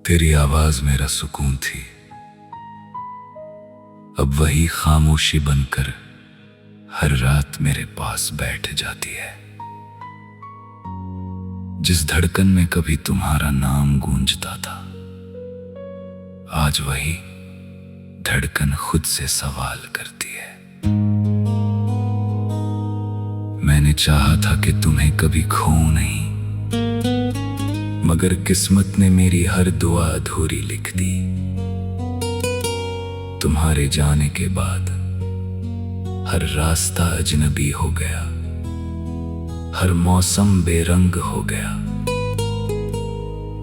तेरी आवाज मेरा सुकून थी, अब वही खामोशी बनकर हर रात मेरे पास बैठ जाती है। जिस धड़कन में कभी तुम्हारा नाम गूंजता था, आज वही धड़कन खुद से सवाल करती है। मैंने चाहा था कि तुम्हें कभी खोऊं नहीं, मगर किस्मत ने मेरी हर दुआ अधूरी लिख दी। तुम्हारे जाने के बाद हर रास्ता अजनबी हो गया, हर मौसम बेरंग हो गया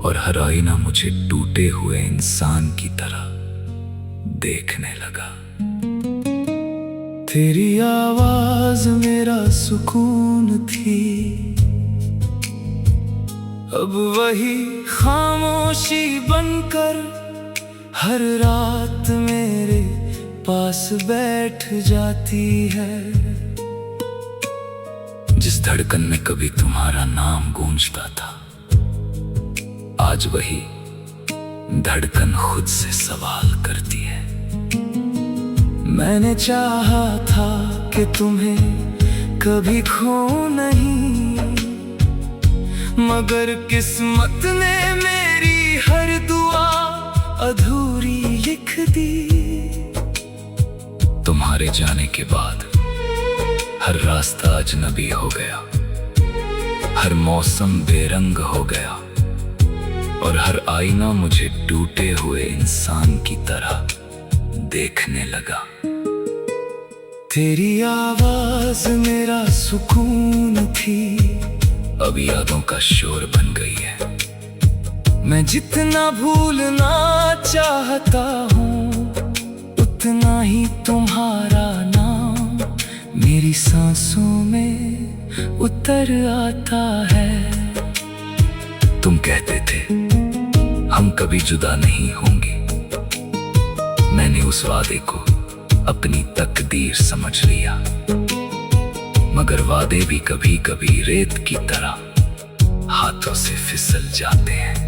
और हर आईना मुझे टूटे हुए इंसान की तरह देखने लगा। तेरी आवाज मेरा सुकून थी, अब वही खामोशी बनकर हर रात मेरे पास बैठ जाती है। जिस धड़कन में कभी तुम्हारा नाम गूंजता था, आज वही धड़कन खुद से सवाल करती है। मैंने चाहा था कि तुम्हें कभी खो नहीं, मगर किस्मत ने मेरी हर दुआ अधूरी लिख दी। तुम्हारे जाने के बाद हर रास्ता अजनबी हो गया, हर मौसम बेरंग हो गया और हर आईना मुझे टूटे हुए इंसान की तरह देखने लगा। तेरी आवाज मेरा सुकून थी, अब यादों का शोर बन गई है। मैं जितना भूलना चाहता हूँ, उतना ही तुम्हारा नाम मेरी सांसों में उतर आता है। तुम कहते थे हम कभी जुदा नहीं होंगे, मैंने उस वादे को अपनी तकदीर समझ लिया, मगर वादे भी कभी कभी रेत की तरह हाथों से फिसल जाते हैं।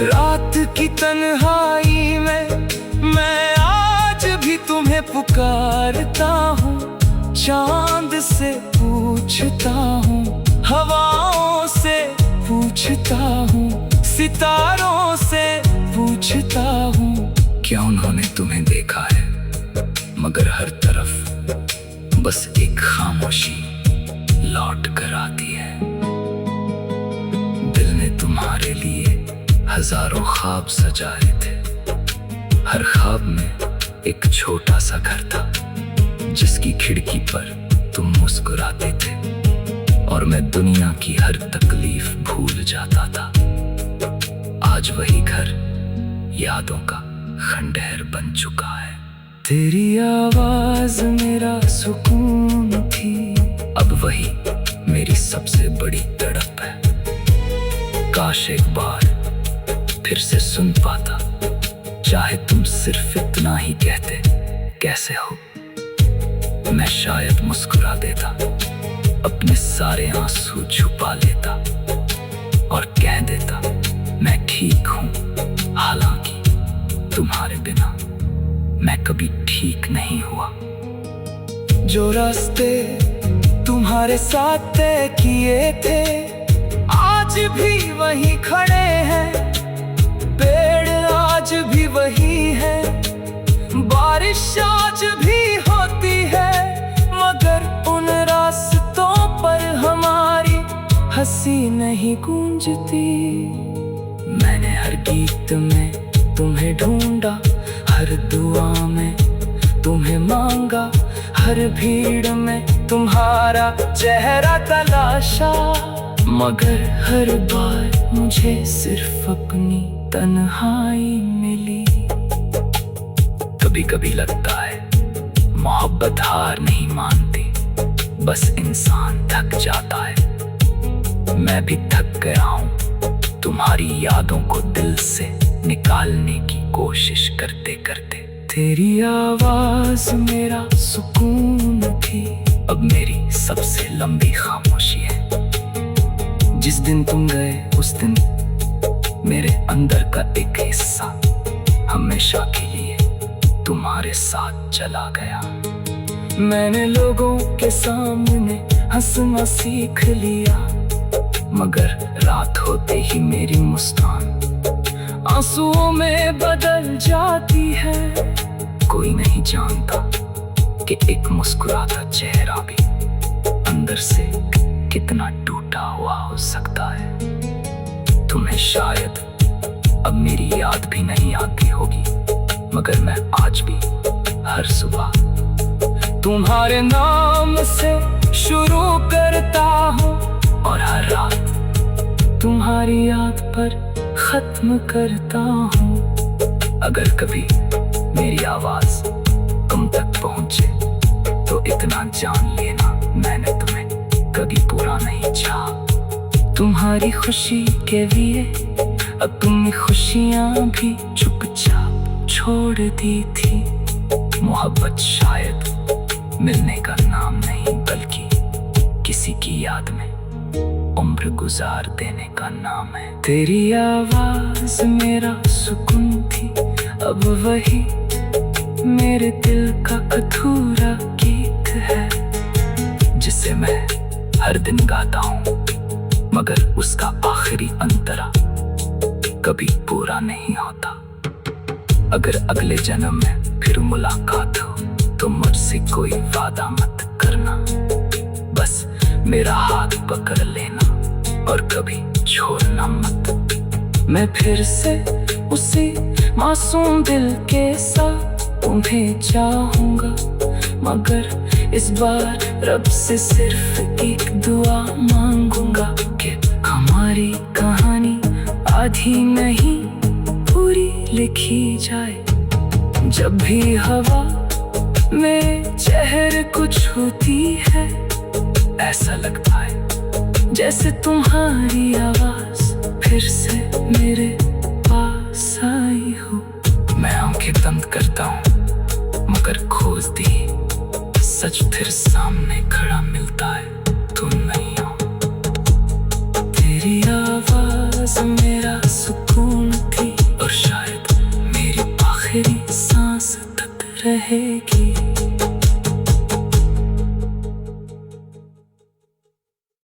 रात की तन्हाई में मैं आज भी तुम्हें पुकारता हूँ, चांद से पूछता हूँ, हवाओं से पूछता हूँ, सितारों से पूछता हूँ, क्या उन्होंने तुम्हें देखा है? मगर हर तरफ बस एक खामोशी लौट कर आती है। दिल ने तुम्हारे लिए हजारों ख्वाब सजाए थे, हर ख्वाब में एक छोटा सा घर था, जिसकी खिड़की पर तुम मुस्कुराते थे और मैं दुनिया की हर तकलीफ भूल जाता था। आज वही घर यादों का खंडहर बन चुका है। तेरी आवाज मेरा सुकून थी, अब वही मेरी सबसे बड़ी तड़प है। काश एक बार फिर से सुन पाता, चाहे तुम सिर्फ इतना ही कहते, कैसे हो? मैं शायद मुस्कुरा देता, अपने सारे आंसू छुपा लेता और कह देता मैं ठीक हूं। हालांकि तुम्हारे बिना मैं कभी ठीक नहीं हुआ। जो रास्ते तुम्हारे साथ तय किए थे, आज भी वही खड़े हैं, पेड़ आज भी वही है, बारिश आज भी होती है, मगर उन रास्तों पर हमारी हंसी नहीं गूंजती। मैंने हर गीत में तुम्हें ढूंढा, हर दुआ में तुम्हें मांगा, हर भीड़ में तुम्हारा चेहरा तलाशा, मगर हर बार मुझे सिर्फ अपनी तन्हाई मिली। कभी कभी लगता है मोहब्बत हार नहीं मानती, बस इंसान थक जाता है। मैं भी थक गया हूँ तुम्हारी यादों को दिल से निकालने की कोशिश करते करते। तेरी आवाज मेरा सुकून थी, अब मेरी सबसे लंबी खामोशी है। जिस दिन तुम गए उस दिन मेरे अंदर का एक हिस्सा हमेशा के लिए तुम्हारे साथ चला गया। मैंने लोगों के सामने हंसना सीख लिया, मगर रात होते ही मेरी मुस्कान आंसुओं में बदल जाती है। कोई नहीं जानता कि एक मुस्कुराता चेहरा भी अंदर से कितना टूटा हुआ हो सकता है। तुम्हें शायद अब मेरी याद भी नहीं आती होगी, मगर मैं आज भी हर सुबह तुम्हारे नाम से शुरू करता हूँ और हर रात तुम्हारी याद पर खत्म करता हूँ। अगर कभी मेरी आवाज तुम तक पहुंचे तो इतना जान लेना, मैंने तुम्हें कभी पूरा नहीं चाहा। तुम्हारी खुशी के लिए अपनी खुशियां भी चुपचाप छोड़ दी थी। मोहब्बत शायद मिलने का नाम नहीं, बल्कि किसी की याद में उम्र गुजार देने का नाम है। तेरी आवाज मेरा सुकून थी, अब वही मेरे दिल का अधूरा गीत है, जिसे मैं हर दिन गाता हूँ, मगर उसका आखिरी अंतरा कभी पूरा नहीं होता। अगर अगले जन्म में फिर मुलाकात हो तो मुझसे कोई वादा मत करना, बस मेरा हाथ पकड़ लेना और कभी छोड़ना मत। मैं फिर से उसी मासूम दिल के साथ तुम्हें चाहूंगा, मगर इस बार रब से सिर्फ एक दुआ मांगूंगा कि हमारी कहानी आधी नहीं पूरी लिखी जाए। जब भी हवा में चेहरे कुछ होती है, ऐसा लगता है जैसे तुम्हारी आवाज फिर से मेरे पास आई हो। मैं आंखें बंद करता हूँ, मगर खोज दी सच फिर सामने खड़ा मिलता है, तुम नहीं हो। तेरी आवाज मेरा